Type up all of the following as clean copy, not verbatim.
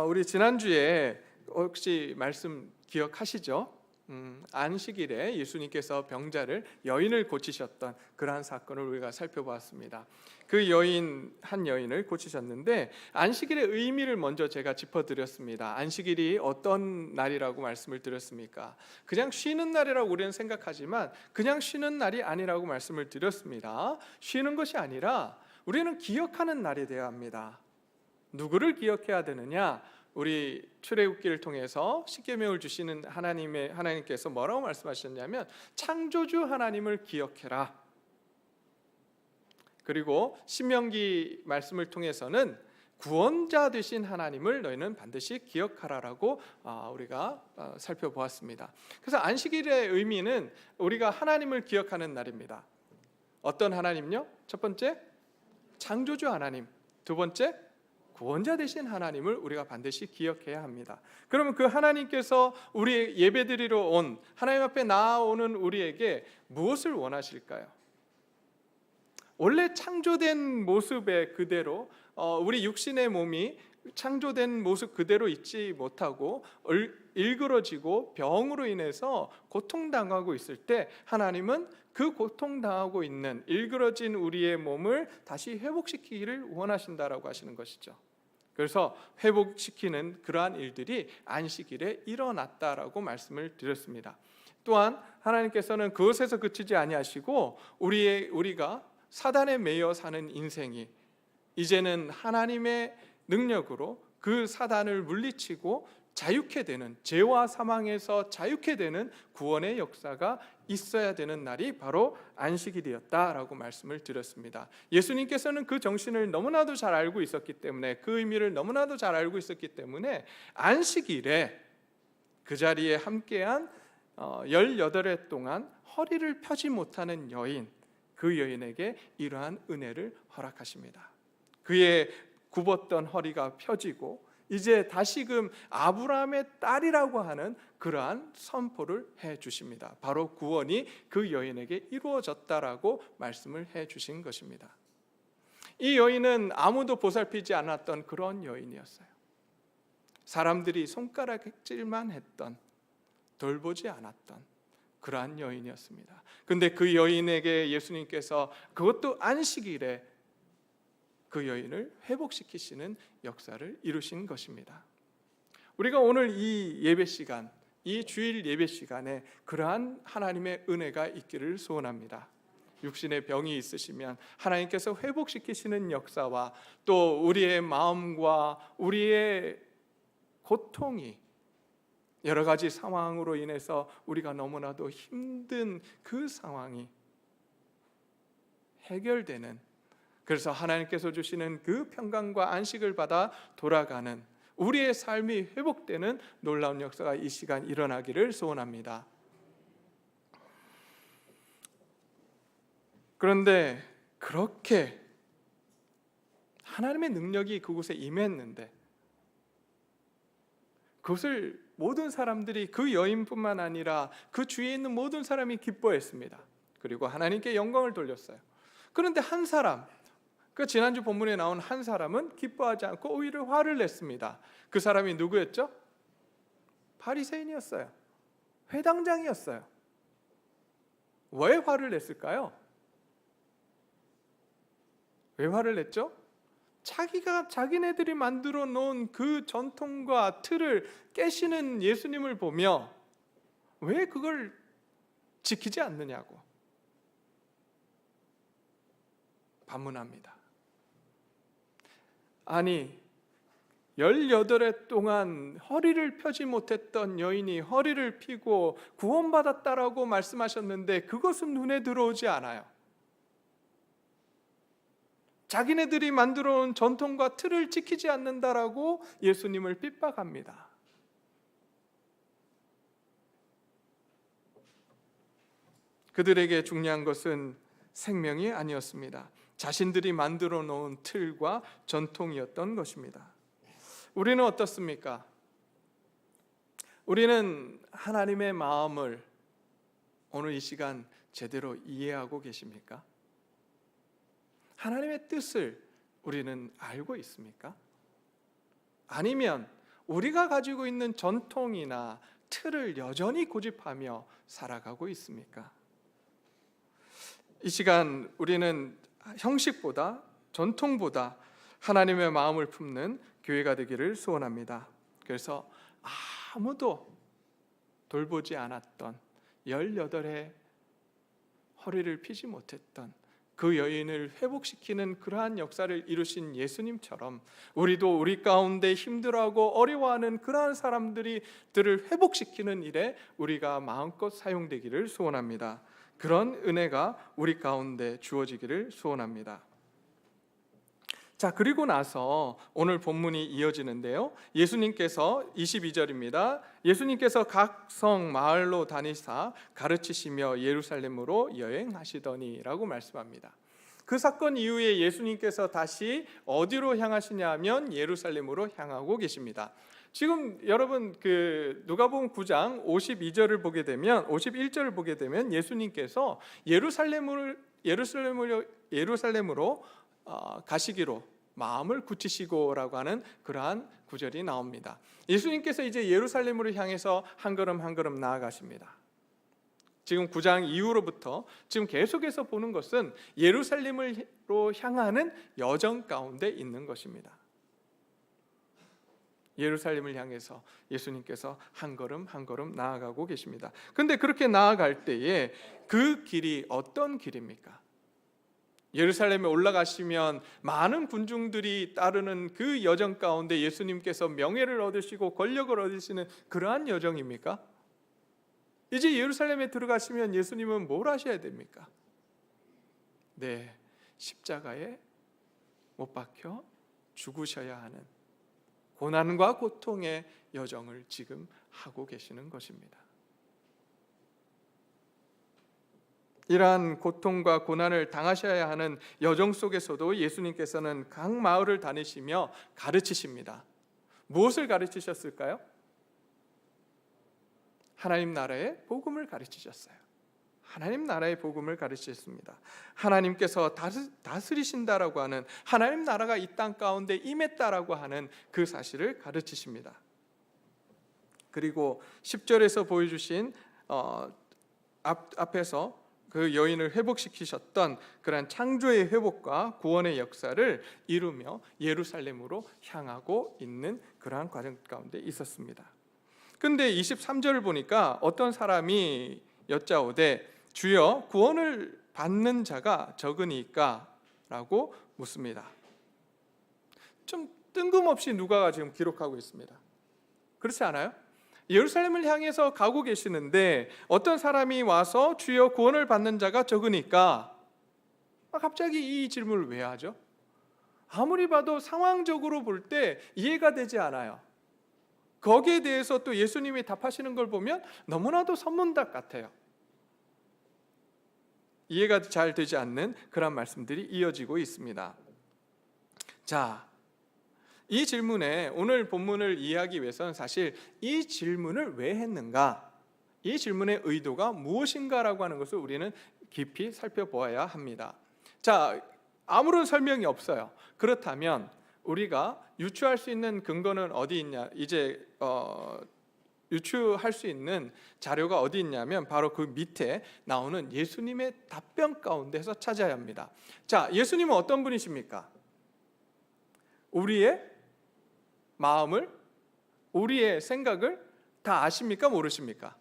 우리 지난주에 혹시 말씀 기억하시죠? 안식일에 예수님께서 병자를 여인을 고치셨던 그러한 사건을 우리가 살펴보았습니다. 그 한 여인을 고치셨는데 안식일의 의미를 먼저 제가 짚어드렸습니다. 안식일이 어떤 날이라고 말씀을 드렸습니까? 그냥 쉬는 날이라고 우리는 생각하지만 그냥 쉬는 날이 아니라고 말씀을 드렸습니다. 쉬는 것이 아니라 우리는 기억하는 날이 되어야 합니다. 누구를 기억해야 되느냐? 우리 출애굽기를 통해서 십계명을 주시는 하나님께서 뭐라고 말씀하셨냐면 창조주 하나님을 기억해라. 그리고 신명기 말씀을 통해서는 구원자 되신 하나님을 너희는 반드시 기억하라라고 우리가 살펴보았습니다. 그래서 안식일의 의미는 우리가 하나님을 기억하는 날입니다. 어떤 하나님요? 첫 번째 창조주 하나님, 두 번째 구원자 되신 하나님을 우리가 반드시 기억해야 합니다. 그러면 그 하나님께서 우리 예배드리러 온 하나님 앞에 나아오는 우리에게 무엇을 원하실까요? 원래 창조된 모습의 그대로 우리 육신의 몸이 창조된 모습 그대로 있지 못하고 일그러지고 병으로 인해서 고통당하고 있을 때 하나님은 그 고통당하고 있는 일그러진 우리의 몸을 다시 회복시키기를 원하신다라고 하시는 것이죠. 그래서 회복시키는 그러한 일들이 안식일에 일어났다라고 말씀을 드렸습니다. 또한 하나님께서는 그것에서 그치지 아니하시고 우리가 사단에 매여 사는 인생이 이제는 하나님의 능력으로 그 사단을 물리치고 자유케 되는, 죄와 사망에서 자유케 되는 구원의 역사가 있어야 되는 날이 바로 안식일이었다라고 말씀을 드렸습니다. 예수님께서는 그 정신을 너무나도 잘 알고 있었기 때문에, 그 의미를 너무나도 잘 알고 있었기 때문에 안식일에 그 자리에 함께한 18해 동안 허리를 펴지 못하는 여인, 그 여인에게 이러한 은혜를 허락하십니다. 그의 굽었던 허리가 펴지고 이제 다시금 아브라함의 딸이라고 하는 그러한 선포를 해 주십니다. 바로 구원이 그 여인에게 이루어졌다라고 말씀을 해 주신 것입니다. 이 여인은 아무도 보살피지 않았던 그런 여인이었어요. 사람들이 손가락질만 했던, 돌보지 않았던 그러한 여인이었습니다. 그런데 그 여인에게 예수님께서 그것도 안식일에 그 여인을 회복시키시는 역사를 이루신 것입니다. 우리가 오늘 이 예배 시간, 이 주일 예배 시간에 그러한 하나님의 은혜가 있기를 소원합니다. 육신의 병이 있으시면 하나님께서 회복시키시는 역사와 또 우리의 마음과 우리의 고통이 여러 가지 상황으로 인해서 우리가 너무나도 힘든 그 상황이 해결되는, 그래서 하나님께서 주시는 그 평강과 안식을 받아 돌아가는 우리의 삶이 회복되는 놀라운 역사가 이 시간 일어나기를 소원합니다. 그런데 그렇게 하나님의 능력이 그곳에 임했는데 그것을 모든 사람들이, 그 여인뿐만 아니라 그 주위에 있는 모든 사람이 기뻐했습니다. 그리고 하나님께 영광을 돌렸어요. 그런데 한 사람, 그 지난주 본문에 나온 한 사람은 기뻐하지 않고 오히려 화를 냈습니다. 그 사람이 누구였죠? 바리새인이었어요. 회당장이었어요. 왜 화를 냈을까요? 왜 화를 냈죠? 자기네들이 만들어 놓은 그 전통과 틀을 깨시는 예수님을 보며 왜 그걸 지키지 않느냐고 반문합니다. 아니, 18해 동안 허리를 펴지 못했던 여인이 허리를 펴고 구원받았다라고 말씀하셨는데 그것은 눈에 들어오지 않아요. 자기네들이 만들어 온 전통과 틀을 지키지 않는다라고 예수님을 핍박합니다. 그들에게 중요한 것은 생명이 아니었습니다. 자신들이 만들어 놓은 틀과 전통이었던 것입니다. 우리는 어떻습니까? 우리는 하나님의 마음을 오늘 이 시간 제대로 이해하고 계십니까? 하나님의 뜻을 우리는 알고 있습니까? 아니면 우리가 가지고 있는 전통이나 틀을 여전히 고집하며 살아가고 있습니까? 이 시간 우리는 형식보다, 전통보다 하나님의 마음을 품는 교회가 되기를 소원합니다. 그래서 아무도 돌보지 않았던 18해 허리를 펴지 못했던 그 여인을 회복시키는 그러한 역사를 이루신 예수님처럼 우리도 우리 가운데 힘들어하고 어려워하는 그러한 사람들을 회복시키는 일에 우리가 마음껏 사용되기를 소원합니다. 그런 은혜가 우리 가운데 주어지기를 소원합니다. 자, 그리고 나서 오늘 본문이 이어지는데요, 예수님께서 22절입니다. 예수님께서 각 성 마을로 다니사 가르치시며 예루살렘으로 여행하시더니 라고 말씀합니다. 그 사건 이후에 예수님께서 다시 어디로 향하시냐 하면 예루살렘으로 향하고 계십니다. 지금 여러분 누가복음 9장 52절을 보게 되면 51절을 보게 되면 예수님께서 예루살렘으로 가시기로 마음을 굳히시고라고 하는 그러한 구절이 나옵니다. 예수님께서 이제 예루살렘으로 향해서 한 걸음 한 걸음 나아가십니다. 지금 9장 이후로부터 지금 계속해서 보는 것은 예루살렘으로 향하는 여정 가운데 있는 것입니다. 예루살렘을 향해서 예수님께서 한 걸음 한 걸음 나아가고 계십니다. 그런데 그렇게 나아갈 때에 그 길이 어떤 길입니까? 예루살렘에 올라가시면 많은 군중들이 따르는 그 여정 가운데 예수님께서 명예를 얻으시고 권력을 얻으시는 그러한 여정입니까? 이제 예루살렘에 들어가시면 예수님은 뭘 하셔야 됩니까? 네, 십자가에 못 박혀 죽으셔야 하는 고난과 고통의 여정을 지금 하고 계시는 것입니다. 이러한 고통과 고난을 당하셔야 하는 여정 속에서도 예수님께서는 각 마을을 다니시며 가르치십니다. 무엇을 가르치셨을까요? 하나님 나라의 복음을 가르치셨어요. 하나님 나라의 복음을 가르치셨습니다. 하나님께서 다스리신다라고 하는, 하나님 나라가 이 땅 가운데 임했다라고 하는 그 사실을 가르치십니다. 그리고 10절에서 보여주신 앞에서 그 여인을 회복시키셨던 그런 창조의 회복과 구원의 역사를 이루며 예루살렘으로 향하고 있는 그러한 과정 가운데 있었습니다. 그런데 23절을 보니까 어떤 사람이 여짜오되 주여 구원을 받는 자가 적으니까? 라고 묻습니다. 좀 뜬금없이 누가가 지금 기록하고 있습니다. 그렇지 않아요? 예루살렘을 향해서 가고 계시는데 어떤 사람이 와서 주여 구원을 받는 자가 적으니까 갑자기 이 질문을 왜 하죠? 아무리 봐도 상황적으로 볼 때 이해가 되지 않아요. 거기에 대해서 또 예수님이 답하시는 걸 보면 너무나도 선문답 같아요. 이해가 잘 되지 않는 그런 말씀들이 이어지고 있습니다. 자, 이 질문에 오늘 본문을 이해하기 위해서는 사실 이 질문을 왜 했는가, 이 질문의 의도가 무엇인가라고 하는 것을 우리는 깊이 살펴보아야 합니다. 자, 아무런 설명이 없어요. 그렇다면 우리가 유추할 수 있는 근거는 어디 있냐? 이제 유추할 수 있는 자료가 어디 있냐면 바로 그 밑에 나오는 예수님의 답변 가운데서 찾아야 합니다. 자, 예수님은 어떤 분이십니까? 우리의 마음을, 우리의 생각을 다 아십니까? 모르십니까?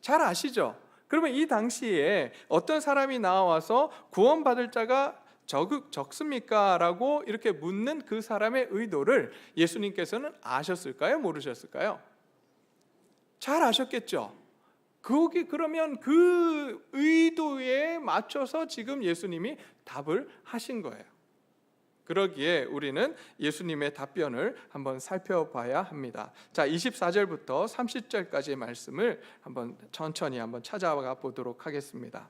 잘 아시죠? 그러면 이 당시에 어떤 사람이 나와서 구원받을 자가 적습니까? 라고 이렇게 묻는 그 사람의 의도를 예수님께서는 아셨을까요? 모르셨을까요? 잘 아셨겠죠? 그러면 그 의도에 맞춰서 지금 예수님이 답을 하신 거예요. 그러기에 우리는 예수님의 답변을 한번 살펴봐야 합니다. 자, 24절부터 30절까지의 말씀을 천천히 찾아가 보도록 하겠습니다.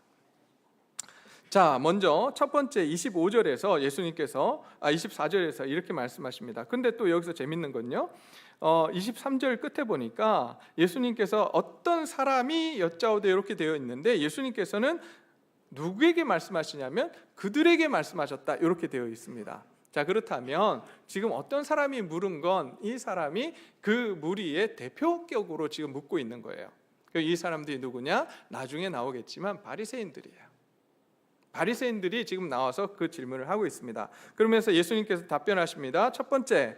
자, 먼저 첫 번째 25절에서 예수님께서 24절에서 이렇게 말씀하십니다. 근데 또 여기서 재밌는 건요, 23절 끝에 보니까 예수님께서 어떤 사람이 여짜오되 이렇게 되어 있는데 예수님께서는 누구에게 말씀하시냐면 그들에게 말씀하셨다 이렇게 되어 있습니다. 자, 그렇다면 지금 어떤 사람이 물은 건 이 사람이 그 무리의 대표격으로 지금 묻고 있는 거예요. 이 사람들이 누구냐? 나중에 나오겠지만 바리새인들이에요. 바리새인들이 지금 나와서 그 질문을 하고 있습니다. 그러면서 예수님께서 답변하십니다. 첫 번째,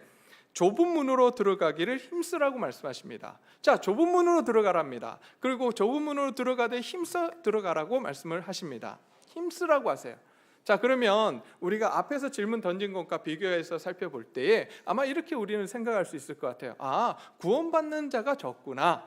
좁은 문으로 들어가기를 힘쓰라고 말씀하십니다. 자, 좁은 문으로 들어가랍니다. 그리고 좁은 문으로 들어가되 힘써 들어가라고 말씀을 하십니다. 힘쓰라고 하세요. 자, 그러면 우리가 앞에서 질문 던진 것과 비교해서 살펴볼 때에 아마 이렇게 우리는 생각할 수 있을 것 같아요. 아, 구원받는 자가 적구나.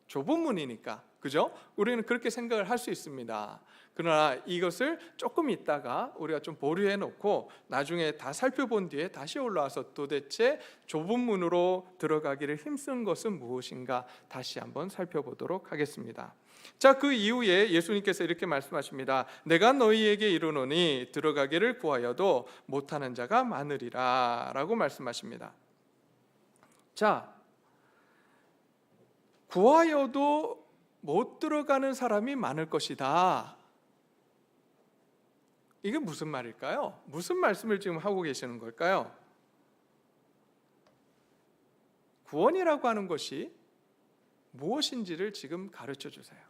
좁은 문이니까, 그죠? 우리는 그렇게 생각을 할 수 있습니다. 그러나 이것을 조금 있다가 우리가 좀 보류해 놓고 나중에 다 살펴본 뒤에 다시 올라와서 도대체 좁은 문으로 들어가기를 힘쓴 것은 무엇인가 다시 한번 살펴보도록 하겠습니다. 자, 그 이후에 예수님께서 이렇게 말씀하십니다. 내가 너희에게 이르노니 들어가기를 구하여도 못하는 자가 많으리라 라고 말씀하십니다. 자, 구하여도 못 들어가는 사람이 많을 것이다. 이게 무슨 말일까요? 무슨 말씀을 지금 하고 계시는 걸까요? 구원이라고 하는 것이 무엇인지를 지금 가르쳐 주세요.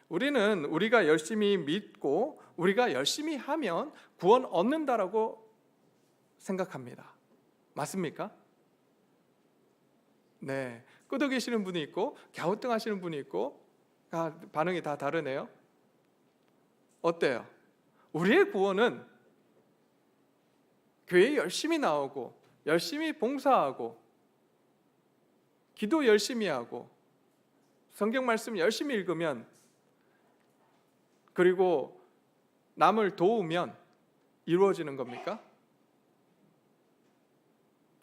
우리는 우리가 열심히 믿고 우리가 열심히 하면 구원 얻는다라고 생각합니다. 맞습니까? 네, 끄덕이시는 분이 있고 갸우뚱하시는 분이 있고 반응이 다 다르네요. 어때요? 우리의 구원은 교회에 열심히 나오고 열심히 봉사하고 기도 열심히 하고 성경 말씀 열심히 읽으면 그리고 남을 도우면 이루어지는 겁니까?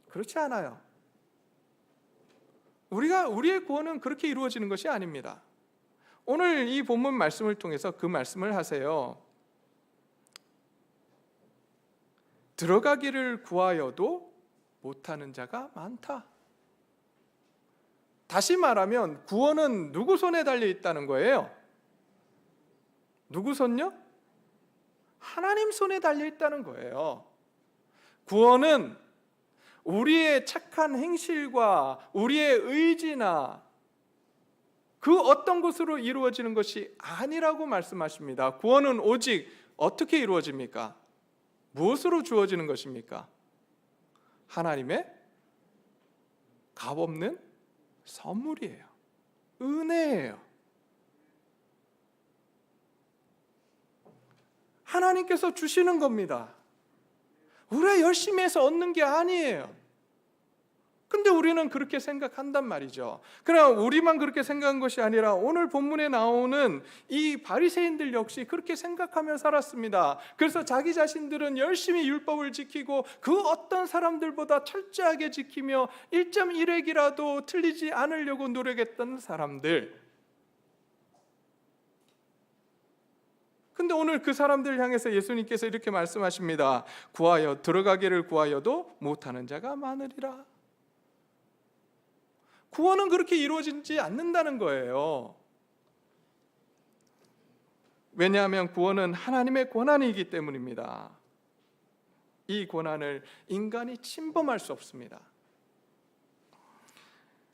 그렇지 않아요. 우리의 구원은 그렇게 이루어지는 것이 아닙니다. 오늘 이 본문 말씀을 통해서 그 말씀을 하세요. 들어가기를 구하여도 못하는 자가 많다. 다시 말하면 구원은 누구 손에 달려 있다는 거예요? 누구 손요? 하나님 손에 달려 있다는 거예요. 구원은 우리의 착한 행실과 우리의 의지나 그 어떤 것으로 이루어지는 것이 아니라고 말씀하십니다. 구원은 오직 어떻게 이루어집니까? 무엇으로 주어지는 것입니까? 하나님의 값없는 선물이에요. 은혜예요. 하나님께서 주시는 겁니다. 우리가 열심히 해서 얻는 게 아니에요. 근데 우리는 그렇게 생각한단 말이죠. 그러나 우리만 그렇게 생각한 것이 아니라 오늘 본문에 나오는 이 바리새인들 역시 그렇게 생각하며 살았습니다. 그래서 자기 자신들은 열심히 율법을 지키고 그 어떤 사람들보다 철저하게 지키며 1.1획이라도 틀리지 않으려고 노력했던 사람들. 근데 오늘 그 사람들을 향해서 예수님께서 이렇게 말씀하십니다. 들어가기를 구하여도 못하는 자가 많으리라. 구원은 그렇게 이루어지지 않는다는 거예요. 왜냐하면 구원은 하나님의 권한이기 때문입니다. 이 권한을 인간이 침범할 수 없습니다.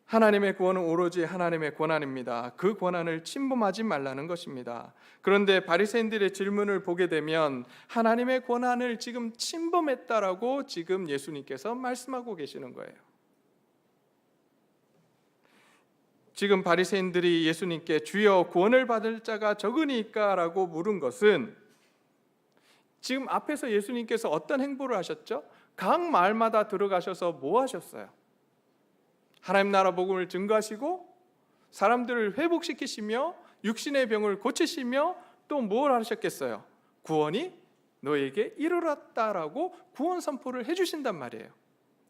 하나님의 구원은 오로지 하나님의 권한입니다. 그 권한을 침범하지 말라는 것입니다. 그런데 바리새인들의 질문을 보게 되면 하나님의 권한을 지금 침범했다라고 지금 예수님께서 말씀하고 계시는 거예요. 지금 바리새인들이 예수님께 주여 구원을 받을 자가 적으니까 라고 물은 것은 지금 앞에서 예수님께서 어떤 행보를 하셨죠? 각 마을마다 들어가셔서 뭐 하셨어요? 하나님 나라 복음을 증거하시고 사람들을 회복시키시며 육신의 병을 고치시며 또 뭘 하셨겠어요? 구원이 너에게 이르렀다라고 구원 선포를 해주신단 말이에요.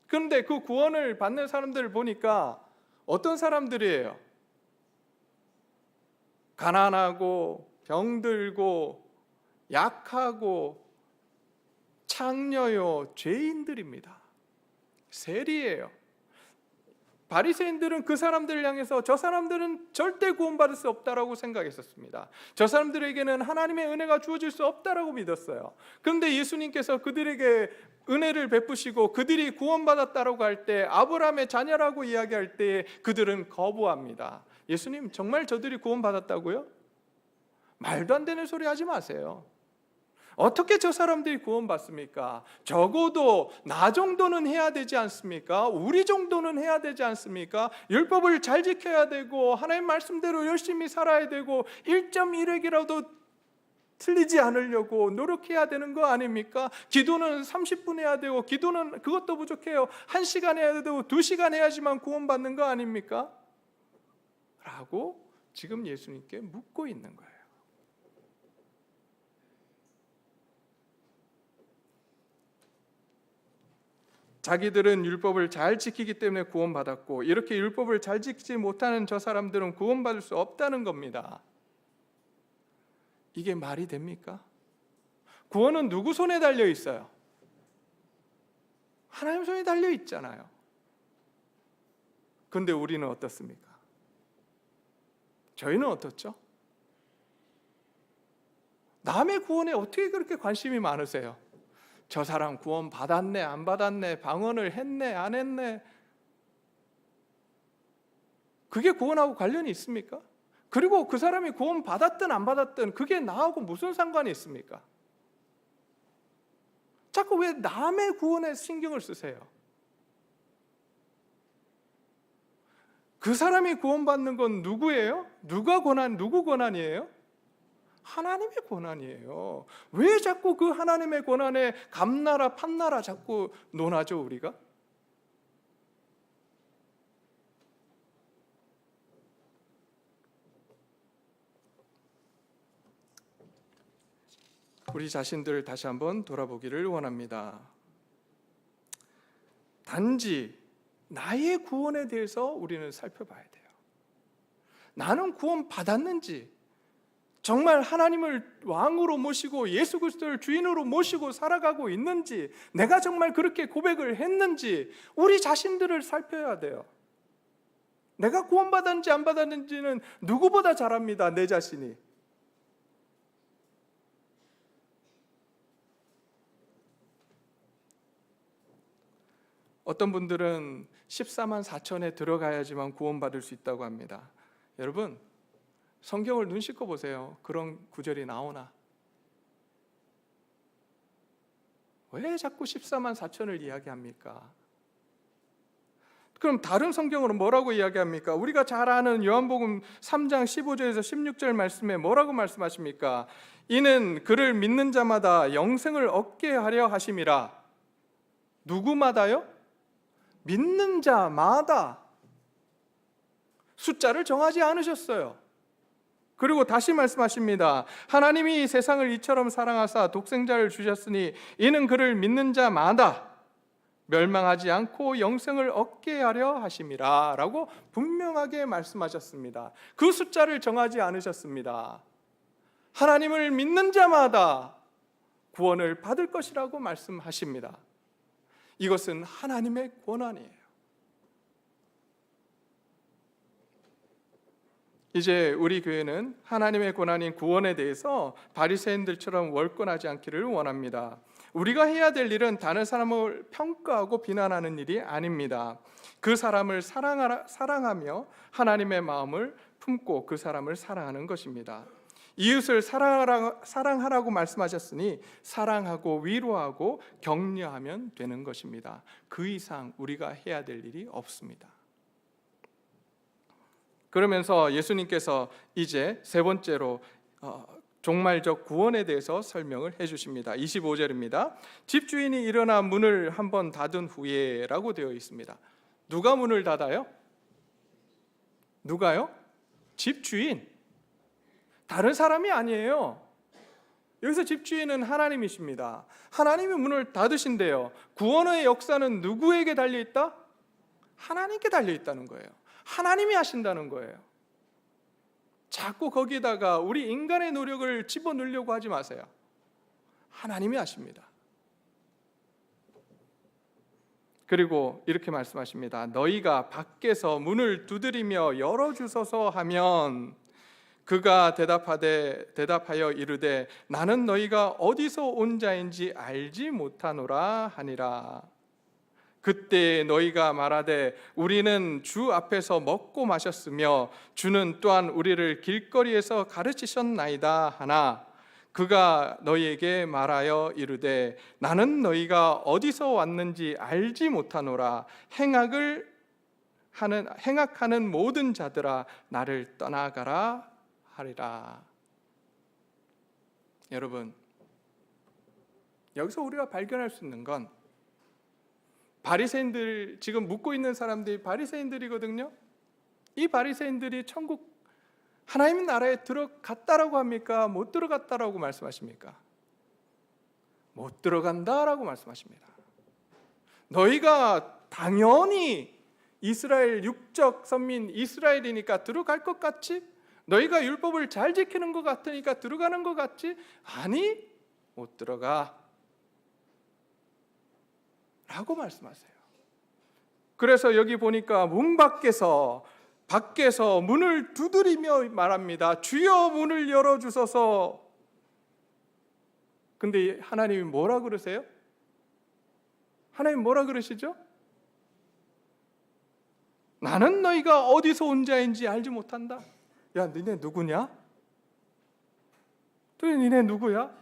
그런데 그 구원을 받는 사람들을 보니까 어떤 사람들이에요? 가난하고 병들고 약하고 창녀요 죄인들입니다. 세리예요. 바리새인들은 그 사람들을 향해서 저 사람들은 절대 구원받을 수 없다라고 생각했었습니다. 저 사람들에게는 하나님의 은혜가 주어질 수 없다라고 믿었어요. 그런데 예수님께서 그들에게 은혜를 베푸시고 그들이 구원받았다라고 할 때, 아브라함의 자녀라고 이야기할 때 그들은 거부합니다. 예수님, 정말 저들이 구원받았다고요? 말도 안 되는 소리 하지 마세요. 어떻게 저 사람들이 구원받습니까? 적어도 나 정도는 해야 되지 않습니까? 우리 정도는 해야 되지 않습니까? 율법을 잘 지켜야 되고 하나님 말씀대로 열심히 살아야 되고 1.1획이라도 틀리지 않으려고 노력해야 되는 거 아닙니까? 기도는 30분 해야 되고, 기도는 그것도 부족해요. 1시간 해야 되고 2시간 해야지만 구원받는 거 아닙니까? 라고 지금 예수님께 묻고 있는 거예요. 자기들은 율법을 잘 지키기 때문에 구원받았고, 이렇게 율법을 잘 지키지 못하는 저 사람들은 구원받을 수 없다는 겁니다. 이게 말이 됩니까? 구원은 누구 손에 달려 있어요? 하나님 손에 달려 있잖아요. 그런데 우리는 어떻습니까? 저희는 어떻죠? 남의 구원에 어떻게 그렇게 관심이 많으세요? 저 사람 구원 받았네, 안 받았네, 방언을 했네, 안 했네. 그게 구원하고 관련이 있습니까? 그리고 그 사람이 구원 받았든 안 받았든 그게 나하고 무슨 상관이 있습니까? 자꾸 왜 남의 구원에 신경을 쓰세요? 그 사람이 구원받는 건 누구예요? 누구 권한이에요? 하나님의 권한이에요. 왜 자꾸 그 하나님의 권한에 감나라 판나라 자꾸 논하죠, 우리가? 우리 자신들 다시 한번 돌아보기를 원합니다. 단지 나의 구원에 대해서 우리는 살펴봐야 돼요. 나는 구원 받았는지, 정말 하나님을 왕으로 모시고 예수 그리스도를 주인으로 모시고 살아가고 있는지, 내가 정말 그렇게 고백을 했는지 우리 자신들을 살펴야 돼요. 내가 구원받았는지 안 받았는지는 누구보다 잘 압니다, 내 자신이. 어떤 분들은 14만 4천에 들어가야지만 구원받을 수 있다고 합니다. 여러분, 성경을 눈 씻고 보세요. 그런 구절이 나오나? 왜 자꾸 14만 4천을 이야기합니까? 그럼 다른 성경으로 뭐라고 이야기합니까? 우리가 잘 아는 요한복음 3장 15절에서 16절 말씀에 뭐라고 말씀하십니까? 이는 그를 믿는 자마다 영생을 얻게 하려 하심이라. 누구마다요? 믿는 자마다. 숫자를 정하지 않으셨어요. 그리고 다시 말씀하십니다. 하나님이 세상을 이처럼 사랑하사 독생자를 주셨으니 이는 그를 믿는 자마다 멸망하지 않고 영생을 얻게 하려 하심이라 라고 분명하게 말씀하셨습니다. 그 숫자를 정하지 않으셨습니다. 하나님을 믿는 자마다 구원을 받을 것이라고 말씀하십니다. 이것은 하나님의 권한이에요. 이제 우리 교회는 하나님의 권한인 구원에 대해서 바리새인들처럼 월권하지 않기를 원합니다. 우리가 해야 될 일은 다른 사람을 평가하고 비난하는 일이 아닙니다. 그 사람을 사랑하며 하나님의 마음을 품고 그 사람을 사랑하는 것입니다. 이웃을 사랑하라고 말씀하셨으니 사랑하고 위로하고 격려하면 되는 것입니다. 그 이상 우리가 해야 될 일이 없습니다. 그러면서 예수님께서 이제 세 번째로 종말적 구원에 대해서 설명을 해주십니다. 25절입니다. 집주인이 일어나 문을 한번 닫은 후에 라고 되어 있습니다. 누가 문을 닫아요? 누가요? 집주인. 다른 사람이 아니에요. 여기서 집주인은 하나님이십니다. 하나님이 문을 닫으신대요. 구원의 역사는 누구에게 달려있다? 하나님께 달려있다는 거예요. 하나님이 하신다는 거예요. 자꾸 거기다가 우리 인간의 노력을 집어넣으려고 하지 마세요. 하나님이 하십니다. 그리고 이렇게 말씀하십니다. 너희가 밖에서 문을 두드리며 열어주소서 하면 그가 대답하여 이르되 나는 너희가 어디서 온 자인지 알지 못하노라 하니라. 그때 너희가 말하되 우리는 주 앞에서 먹고 마셨으며 주는 또한 우리를 길거리에서 가르치셨나이다 하나 그가 너희에게 말하여 이르되 나는 너희가 어디서 왔는지 알지 못하노라. 행악하는 모든 자들아 나를 떠나가라 하리라. 여러분, 여기서 우리가 발견할 수 있는 건 바리새인들, 지금 묻고 있는 사람들이 바리새인들이거든요. 이 바리새인들이 천국 하나님 나라에 들어갔다라고 합니까? 못 들어갔다라고 말씀하십니까? 못 들어간다라고 말씀하십니다. 너희가 당연히 이스라엘 육적 선민 이스라엘이니까 들어갈 것 같지? 너희가 율법을 잘 지키는 것 같으니까 들어가는 것 같지? 아니, 못 들어가 라고 말씀하세요. 그래서 여기 보니까 문 밖에서 문을 두드리며 말합니다. 주여 문을 열어주소서. 근데 하나님이 뭐라 그러세요? 하나님 뭐라 그러시죠? 나는 너희가 어디서 온 자인지 알지 못한다. 야, 너네 누구냐? 도대체 너네 누구야?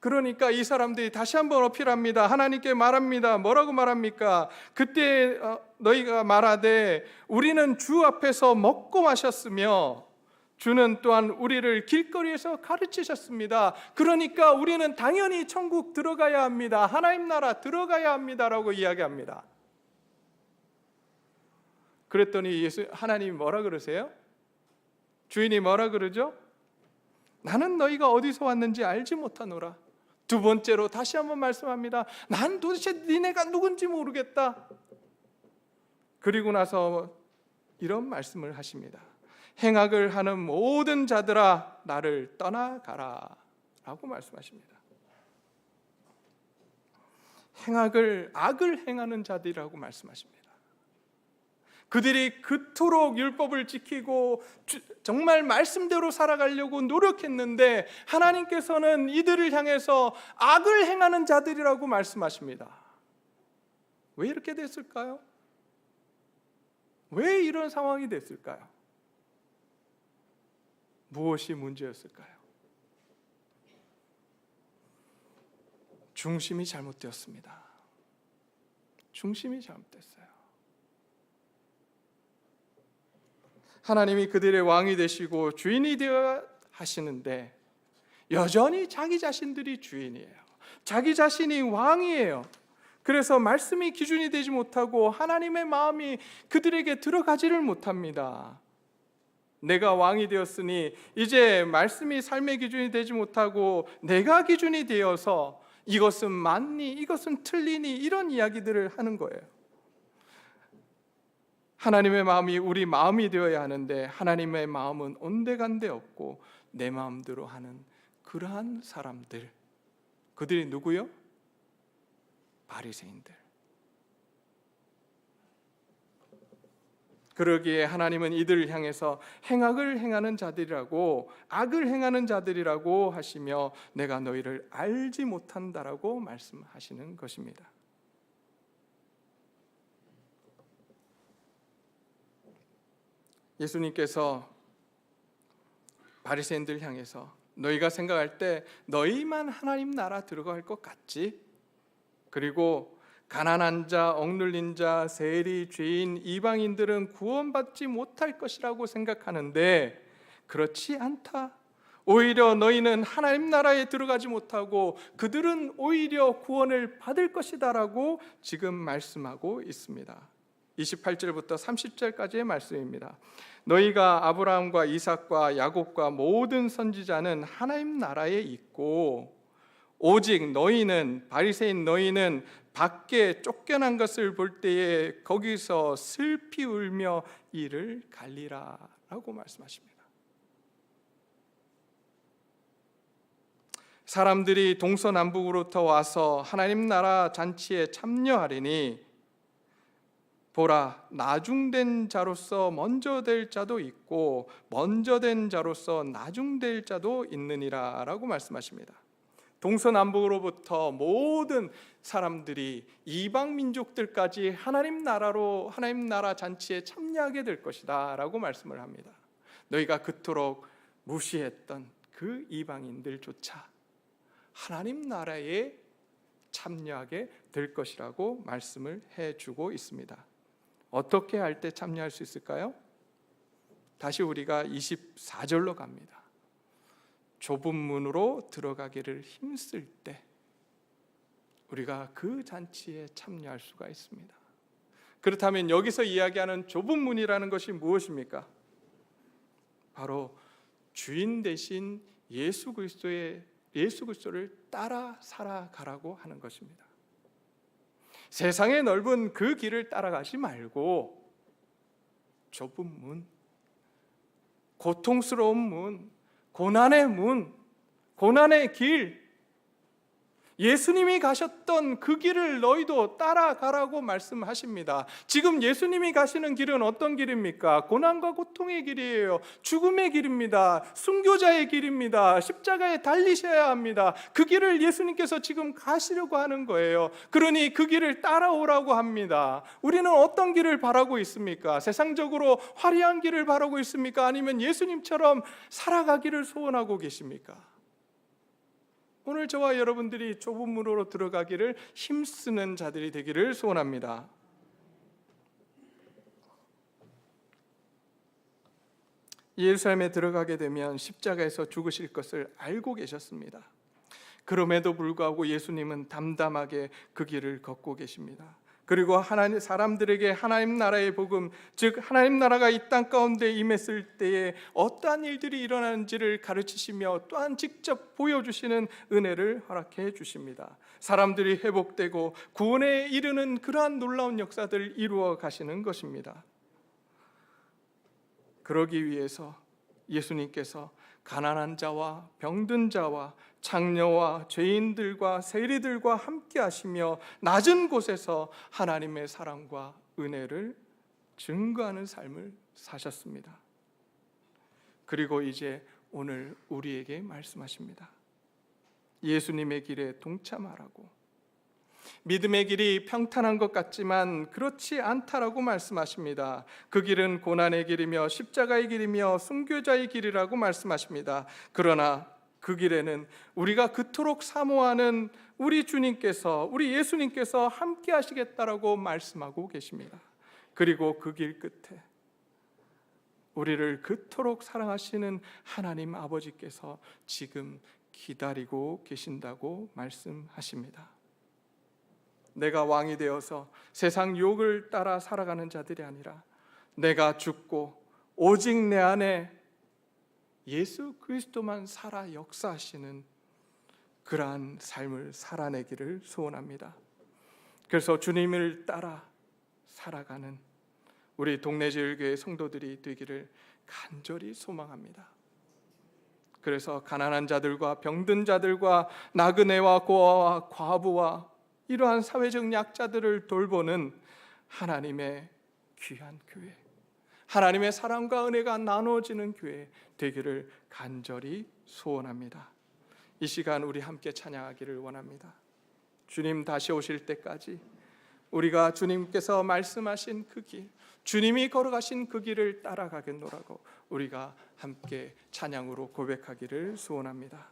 그러니까 이 사람들이 다시 한번 어필합니다. 하나님께 말합니다. 뭐라고 말합니까? 그때 너희가 말하되 우리는 주 앞에서 먹고 마셨으며 주는 또한 우리를 길거리에서 가르치셨습니다. 그러니까 우리는 당연히 천국 들어가야 합니다. 하나님 나라 들어가야 합니다라고 이야기합니다. 그랬더니 하나님이 뭐라 그러세요? 주인이 뭐라 그러죠? 나는 너희가 어디서 왔는지 알지 못하노라. 두 번째로 다시 한번 말씀합니다. 난 도대체 니네가 누군지 모르겠다. 그리고 나서 이런 말씀을 하십니다. 행악을 하는 모든 자들아 나를 떠나가라 라고 말씀하십니다. 악을 행하는 자들이라고 말씀하십니다. 그들이 그토록 율법을 지키고 정말 말씀대로 살아가려고 노력했는데 하나님께서는 이들을 향해서 악을 행하는 자들이라고 말씀하십니다. 왜 이렇게 됐을까요? 왜 이런 상황이 됐을까요? 무엇이 문제였을까요? 중심이 잘못되었습니다. 중심이 잘못됐어요. 하나님이 그들의 왕이 되시고 주인이 되어 하시는데 여전히 자기 자신들이 주인이에요. 자기 자신이 왕이에요. 그래서 말씀이 기준이 되지 못하고 하나님의 마음이 그들에게 들어가지를 못합니다. 내가 왕이 되었으니 이제 말씀이 삶의 기준이 되지 못하고 내가 기준이 되어서 이것은 맞니? 이것은 틀리니? 이런 이야기들을 하는 거예요. 하나님의 마음이 우리 마음이 되어야 하는데 하나님의 마음은 온데간데 없고 내 마음대로 하는 그러한 사람들, 그들이 누구요? 바리새인들. 그러기에 하나님은 이들을 향해서 행악을 행하는 자들이라고, 악을 행하는 자들이라고 하시며 내가 너희를 알지 못한다라고 말씀하시는 것입니다. 예수님께서 바리새인들 향해서 너희가 생각할 때 너희만 하나님 나라 들어갈 것 같지? 그리고 가난한 자, 억눌린 자, 세리, 죄인, 이방인들은 구원받지 못할 것이라고 생각하는데 그렇지 않다. 오히려 너희는 하나님 나라에 들어가지 못하고 그들은 오히려 구원을 받을 것이다라고 지금 말씀하고 있습니다. 28절부터 30절까지의 말씀입니다. 너희가 아브라함과 이삭과 야곱과 모든 선지자는 하나님 나라에 있고 오직 너희는, 바리새인 너희는 밖에 쫓겨난 것을 볼 때에 거기서 슬피 울며 이를 갈리라 라고 말씀하십니다. 사람들이 동서남북으로부터 와서 하나님 나라 잔치에 참여하리니 보라, 나중된 자로서 먼저 될 자도 있고 먼저 된 자로서 나중될 자도 있느니라 라고 말씀하십니다. 동서남북으로부터 모든 사람들이 이방 민족들까지 하나님 나라 잔치에 참여하게 될 것이다 라고 말씀을 합니다. 너희가 그토록 무시했던 그 이방인들조차 하나님 나라에 참여하게 될 것이라고 말씀을 해주고 있습니다. 어떻게 할 때 참여할 수 있을까요? 다시 우리가 24절로 갑니다. 좁은 문으로 들어가기를 힘쓸 때 우리가 그 잔치에 참여할 수가 있습니다. 그렇다면 여기서 이야기하는 좁은 문이라는 것이 무엇입니까? 바로 주인 대신 예수 그리스도를 따라 살아가라고 하는 것입니다. 세상의 넓은 그 길을 따라가지 말고 좁은 문, 고통스러운 문, 고난의 문, 고난의 길, 예수님이 가셨던 그 길을 너희도 따라가라고 말씀하십니다. 지금 예수님이 가시는 길은 어떤 길입니까? 고난과 고통의 길이에요. 죽음의 길입니다. 순교자의 길입니다. 십자가에 달리셔야 합니다. 그 길을 예수님께서 지금 가시려고 하는 거예요. 그러니 그 길을 따라오라고 합니다. 우리는 어떤 길을 바라고 있습니까? 세상적으로 화려한 길을 바라고 있습니까? 아니면 예수님처럼 살아가기를 소원하고 계십니까? 오늘 저와 여러분들이 좁은 문으로 들어가기를 힘쓰는 자들이 되기를 소원합니다. 예루살렘에 들어가게 되면 십자가에서 죽으실 것을 알고 계셨습니다. 그럼에도 불구하고 예수님은 담담하게 그 길을 걷고 계십니다. 그리고 사람들에게 하나님 나라의 복음, 즉 하나님 나라가 이 땅 가운데 임했을 때에 어떠한 일들이 일어나는지를 가르치시며 또한 직접 보여주시는 은혜를 허락해 주십니다. 사람들이 회복되고 구원에 이르는 그러한 놀라운 역사들을 이루어 가시는 것입니다. 그러기 위해서 예수님께서 가난한 자와 병든 자와 창녀와 죄인들과 세리들과 함께 하시며 낮은 곳에서 하나님의 사랑과 은혜를 증거하는 삶을 사셨습니다. 그리고 이제 오늘 우리에게 말씀하십니다. 예수님의 길에 동참하라고. 믿음의 길이 평탄한 것 같지만 그렇지 않다라고 말씀하십니다. 그 길은 고난의 길이며 십자가의 길이며 순교자의 길이라고 말씀하십니다. 그러나 그 길에는 우리가 그토록 사모하는 우리 주님께서, 우리 예수님께서 함께 하시겠다라고 말씀하고 계십니다. 그리고 그 길 끝에 우리를 그토록 사랑하시는 하나님 아버지께서 지금 기다리고 계신다고 말씀하십니다. 내가 왕이 되어서 세상 유혹을 따라 살아가는 자들이 아니라 내가 죽고 오직 내 안에 예수 그리스도만 살아 역사하시는 그러한 삶을 살아내기를 소원합니다. 그래서 주님을 따라 살아가는 우리 동네제일교회 성도들이 되기를 간절히 소망합니다. 그래서 가난한 자들과 병든 자들과 나그네와 고아와 과부와 이러한 사회적 약자들을 돌보는 하나님의 귀한 교회, 하나님의 사랑과 은혜가 나누어지는 교회 되기를 간절히 소원합니다. 이 시간 우리 함께 찬양하기를 원합니다. 주님 다시 오실 때까지 우리가 주님께서 말씀하신 그 길, 주님이 걸어가신 그 길을 따라가겠노라고 우리가 함께 찬양으로 고백하기를 소원합니다.